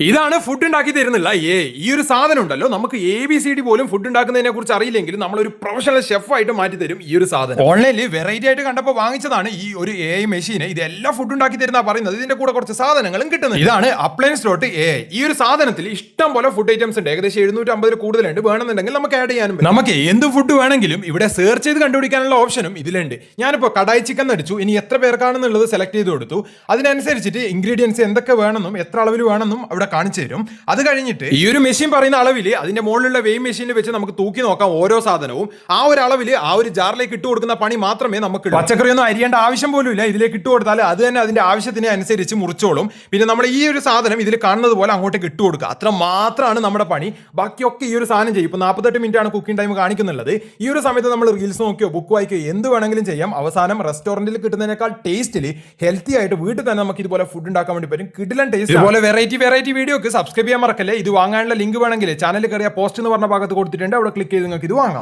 ഇതാണ് ഫുഡ് ഉണ്ടാക്കി തരുന്നില്ല ഈ ഒരു സാധനം ഉണ്ടല്ലോ, നമുക്ക് ABCD പോലും ഫുഡ് ഉണ്ടാക്കുന്നതിനെ കുറിച്ച് അറിയില്ലെങ്കിൽ നമ്മളൊരു പ്രൊഫഷണൽ ഷെഫായിട്ട് മാറ്റി തരും ഈ ഒരു സാധനം. ഓൺലൈനിൽ വെറൈറ്റി ആയിട്ട് കണ്ടപ്പോൾ വാങ്ങിച്ചതാണ് ഈ ഒരു AI മെഷീന്. ഇതെല്ലാം ഫുഡ് ഉണ്ടാക്കി തരുന്ന പറയുന്നത്. ഇതിന്റെ കൂടെ കുറച്ച് സാധനങ്ങളും കിട്ടുന്നത്. ഇതാണ് appliance.ai. ഈ ഒരു സാധനത്തിൽ ഇഷ്ടം പോലെ ഫുഡ് ഐറ്റംസ് ഉണ്ട്. ഏകദേശം 750 കൂടുതലുണ്ട്. വേണമെന്നുണ്ടെങ്കിൽ നമുക്ക് ആഡ് ചെയ്യാനും നമുക്ക് എന്ത് ഫുഡ് വേണമെങ്കിലും ഇവിടെ സെർച്ച് ചെയ്ത് കണ്ടുപിടിക്കാനുള്ള ഓപ്ഷനും ഇതിലുണ്ട്. ഞാനിപ്പോൾ കടായി ചിക്കൻ അടിച്ചു. ഇനി എത്ര പേർക്കാണെന്നുള്ളത് സെലക്ട് ചെയ്ത് കൊടുത്തു. അതിനനുസരിച്ചിട്ട് ഇൻഗ്രീഡിയൻസ് എന്തൊക്കെ വേണമെന്നും എത്ര അളവിൽ വേണമെന്നും അവിടെ കാണിച്ചു തരും. അത് കഴിഞ്ഞിട്ട് ഈ ഒരു മെഷീൻ പറയുന്ന അളവിൽ അതിന്റെ മുകളിലുള്ള വെയിങ് മെഷീനിൽ വെച്ച് നമുക്ക് തൂക്കി നോക്കാം ഓരോ സാധനവും. ആ ഒരു അളവിൽ ആ ഒരു ജാറിലേക്ക് ഇട്ട് കൊടുക്കുന്ന പണി മാത്രമേ നമുക്ക്. പച്ചക്കറിയൊന്നും അരിയേണ്ട ആവശ്യം പോലും ഇല്ല. ഇതിലേക്ക് ഇട്ട് കൊടുത്താൽ അത് തന്നെ അതിന്റെ ആവശ്യത്തിന് അനുസരിച്ച് മുറിച്ചോളും. പിന്നെ നമ്മൾ ഈ ഒരു സാധനം ഇതിൽ കാണുന്നത് പോലെ അങ്ങോട്ടേക്ക് ഇട്ട് കൊടുക്കുക. അത്ര മാത്രമാണ് നമ്മുടെ പണി. ബാക്കിയൊക്കെ ഈ ഒരു സാധനം ചെയ്യും. ഇപ്പൊ 48 മിനിറ്റ് ആണ് കുക്കിംഗ് ടൈം കാണിക്കുന്നുള്ളത്. ഈ ഒരു സമയത്ത് നമ്മൾ റീൽസ് നോക്കിയോ ബുക്ക് വായിക്കോ എന്ത് വേണമെങ്കിലും ചെയ്യാം. അവസാനം റെസ്റ്റോറന്റിൽ കിട്ടുന്നതിനേക്കാൾ ടേസ്റ്റിൽ ഹെൽത്തി ആയിട്ട് വീട്ടിൽ തന്നെ നമുക്ക് ഇതുപോലെ ഫുഡ് ഉണ്ടാക്കാൻ വേണ്ടി പറ്റും. കിടിലൻ ടേസ്റ്റ്. ഇതുപോലെ വെറൈറ്റി വീഡിയോക്ക് സബ്സ്ക്രൈബ് ചെയ്യാൻ മറക്കല്ലേ. ഇത് വാങ്ങാനുള്ള ലിങ്ക് വേണമെങ്കിൽ ചാനലിൽ കയറിയ പോസ്റ്റ് എന്ന് പറഞ്ഞ ഭാഗത്ത് കൊടുത്തിട്ടുണ്ട്. അവിടെ ക്ലിക്ക് ചെയ്ത് നിങ്ങൾക്ക് ഇത് വാങ്ങാം.